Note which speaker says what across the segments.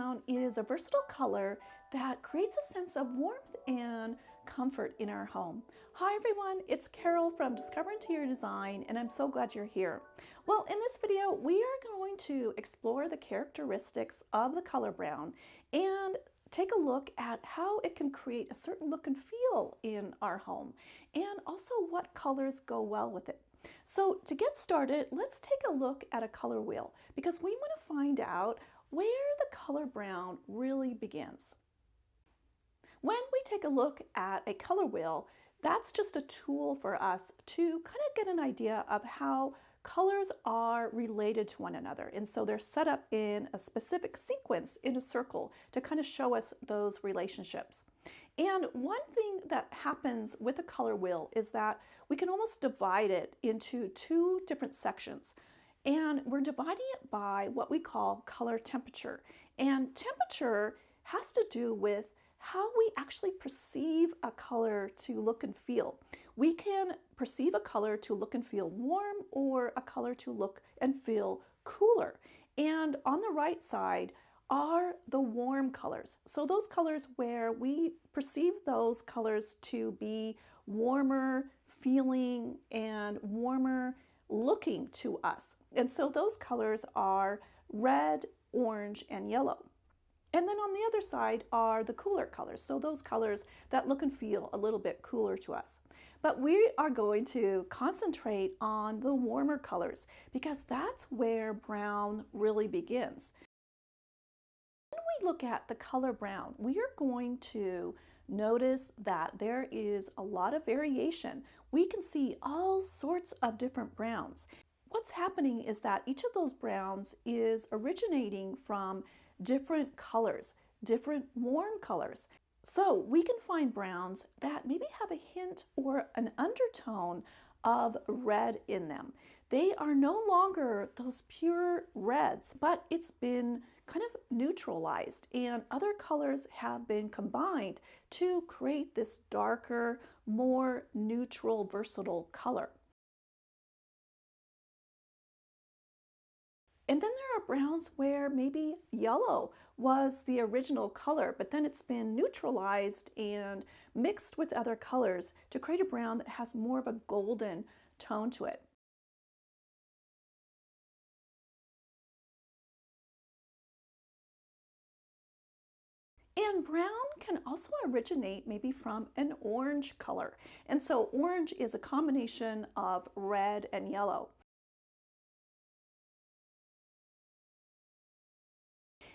Speaker 1: brown is a versatile color that creates a sense of warmth and comfort in our home. Hi everyone, it's Carol from Discover Interior Design, and I'm so glad you're here. Well, in this video, we are going to explore the characteristics of the color brown and take a look at how it can create a certain look and feel in our home, and also what colors go well with it. So to get started, let's take a look at a color wheel because we want to find out where the color brown really begins. When we take a look at a color wheel, that's just a tool for us to kind of get an idea of how colors are related to one another. And so they're set up in a specific sequence in a circle to kind of show us those relationships. And one thing that happens with a color wheel is that we can almost divide it into two different sections. And we're dividing it by what we call color temperature. And temperature has to do with how we actually perceive a color to look and feel. We can perceive a color to look and feel warm or a color to look and feel cooler. And on the right side are the warm colors. So those colors where we perceive those colors to be warmer feeling and warmer looking to us. And so those colors are red, orange, and yellow. And then on the other side are the cooler colors. So those colors that look and feel a little bit cooler to us. But we are going to concentrate on the warmer colors because that's where brown really begins. When we look at the color brown, we are going to notice that there is a lot of variation. We can see all sorts of different browns. What's happening is that each of those browns is originating from different colors, different warm colors. So we can find browns that maybe have a hint or an undertone of red in them. They are no longer those pure reds, but it's been kind of neutralized and other colors have been combined to create this darker, more neutral, versatile color. And then there are browns where maybe yellow was the original color, but then it's been neutralized and mixed with other colors to create a brown that has more of a golden tone to it. And brown can also originate maybe from an orange color. And so orange is a combination of red and yellow.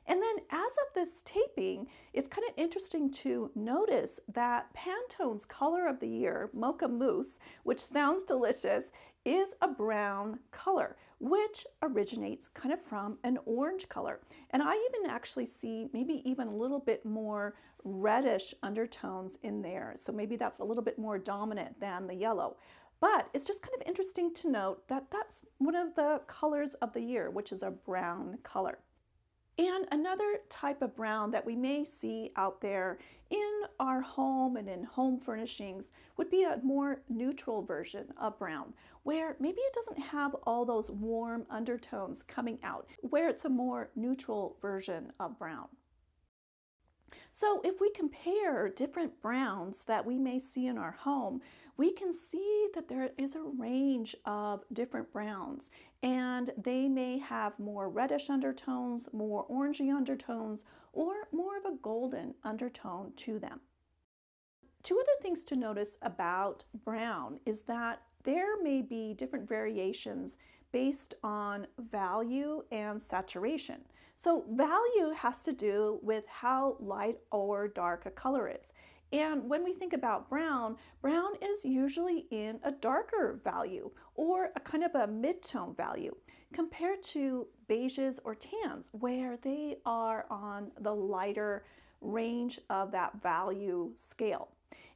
Speaker 1: And then as of this taping, it's kind of interesting to notice that Pantone's color of the year, Mocha Mousse, which sounds delicious, is a brown color, which originates kind of from an orange color. And I even actually see maybe even a little bit more reddish undertones in there. So maybe that's a little bit more dominant than the yellow. But it's just kind of interesting to note that that's one of the colors of the year, which is a brown color. And another type of brown that we may see out there in our home and in home furnishings would be a more neutral version of brown, where maybe it doesn't have all those warm undertones coming out, where it's a more neutral version of brown. So if we compare different browns that we may see in our home, we can see that there is a range of different browns, and they may have more reddish undertones, more orangey undertones, or more of a golden undertone to them. Two other things to notice about brown is that there may be different variations based on value and saturation. So value has to do with how light or dark a color is. And when we think about brown, brown is usually in a darker value or a kind of a mid-tone value compared to beiges or tans, where they are on the lighter range of that value scale.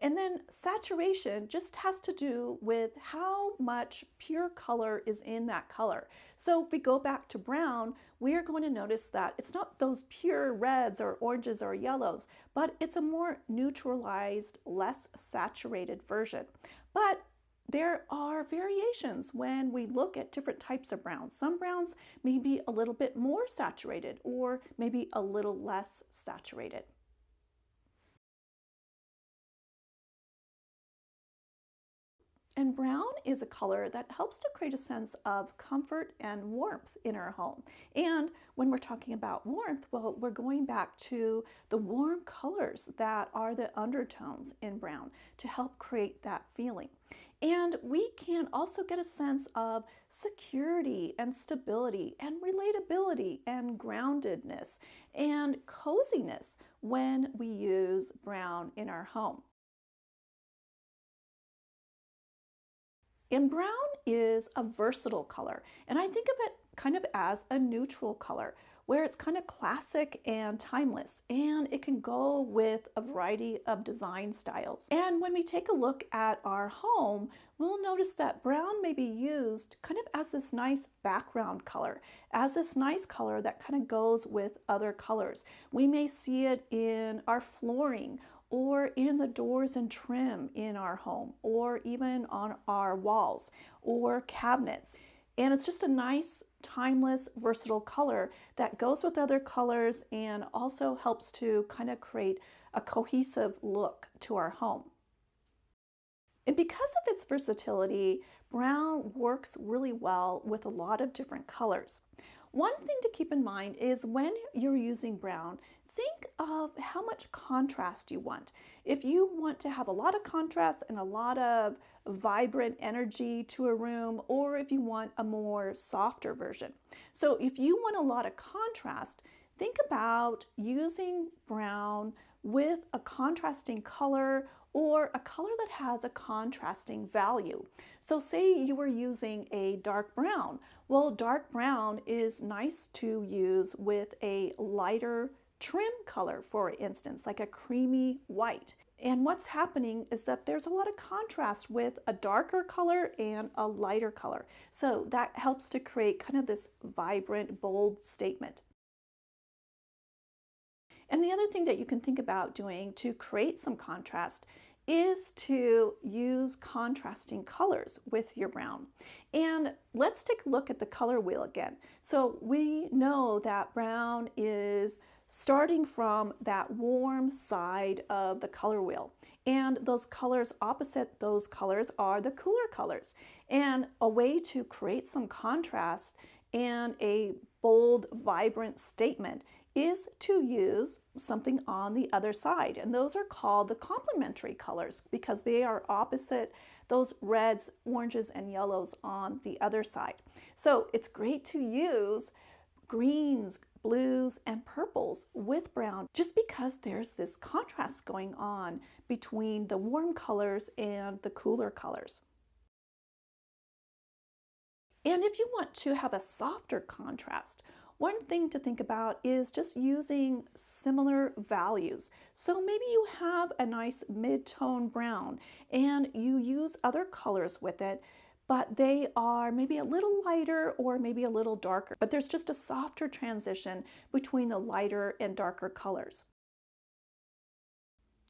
Speaker 1: And then saturation just has to do with how much pure color is in that color. So if we go back to brown, we are going to notice that it's not those pure reds or oranges or yellows, but it's a more neutralized, less saturated version. But there are variations when we look at different types of browns. Some browns may be a little bit more saturated or maybe a little less saturated. And brown is a color that helps to create a sense of comfort and warmth in our home. And when we're talking about warmth, well, we're going back to the warm colors that are the undertones in brown to help create that feeling. And we can also get a sense of security and stability and relatability and groundedness and coziness when we use brown in our home. And brown is a versatile color, and I think of it kind of as a neutral color, where it's kind of classic and timeless, and it can go with a variety of design styles. And when we take a look at our home, we'll notice that brown may be used kind of as this nice background color, as this nice color that kind of goes with other colors. We may see it in our flooring, or in the doors and trim in our home, or even on our walls or cabinets. And it's just a nice, timeless, versatile color that goes with other colors and also helps to kind of create a cohesive look to our home. And because of its versatility, brown works really well with a lot of different colors. One thing to keep in mind is when you're using brown, think of how much contrast you want. If you want to have a lot of contrast and a lot of vibrant energy to a room, or if you want a more softer version. So if you want a lot of contrast, think about using brown with a contrasting color or a color that has a contrasting value. So say you were using a dark brown. Well, dark brown is nice to use with a lighter trim color, for instance, like a creamy white. And what's happening is that there's a lot of contrast with a darker color and a lighter color. So that helps to create kind of this vibrant, bold statement. And the other thing that you can think about doing to create some contrast is to use contrasting colors with your brown. And let's take a look at the color wheel again. So we know that brown is starting from that warm side of the color wheel. And those colors opposite those colors are the cooler colors. And a way to create some contrast and a bold, vibrant statement is to use something on the other side. And those are called the complementary colors because they are opposite those reds, oranges, and yellows on the other side. So it's great to use greens, blues, and purples with brown just because there's this contrast going on between the warm colors and the cooler colors. And if you want to have a softer contrast, one thing to think about is just using similar values. So maybe you have a nice mid-tone brown and you use other colors with it, but they are maybe a little lighter or maybe a little darker. But there's just a softer transition between the lighter and darker colors.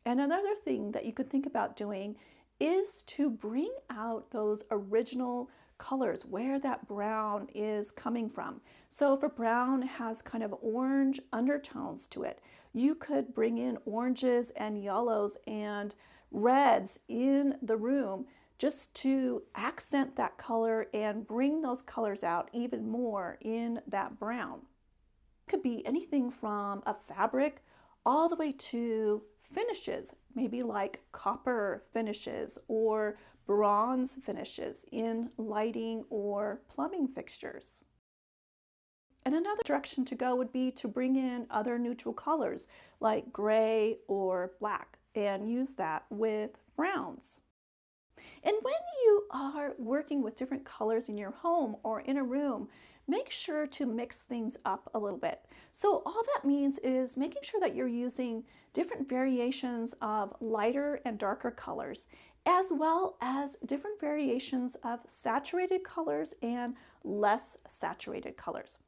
Speaker 1: And another thing that you could think about doing is to bring out those original colors, where that brown is coming from. So if a brown has kind of orange undertones to it, you could bring in oranges and yellows and reds in the room just to accent that color and bring those colors out even more in that brown. It could be anything from a fabric all the way to finishes, maybe like copper finishes or bronze finishes in lighting or plumbing fixtures. And another direction to go would be to bring in other neutral colors like gray or black and use that with browns. And when you are working with different colors in your home or in a room, make sure to mix things up a little bit. So all that means is making sure that you're using different variations of lighter and darker colors, as well as different variations of saturated colors and less saturated colors.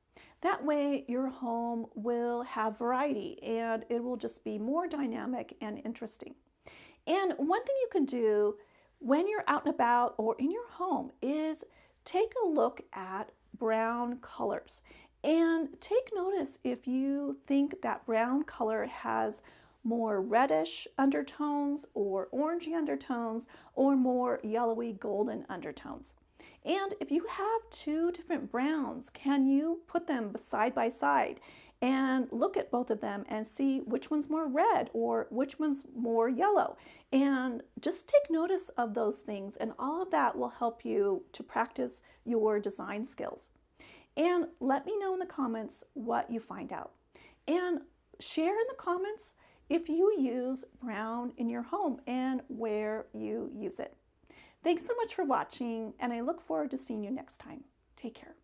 Speaker 1: That way your home will have variety and it will just be more dynamic and interesting. And one thing you can do when you're out and about or in your home is take a look at brown colors and take notice if you think that brown color has more reddish undertones or orangey undertones or more yellowy golden undertones. And if you have two different browns, can you put them side by side and look at both of them and see which one's more red or which one's more yellow? And just take notice of those things, and all of that will help you to practice your design skills. And let me know in the comments what you find out. And share in the comments if you use brown in your home and where you use it. Thanks so much for watching, and I look forward to seeing you next time. Take care.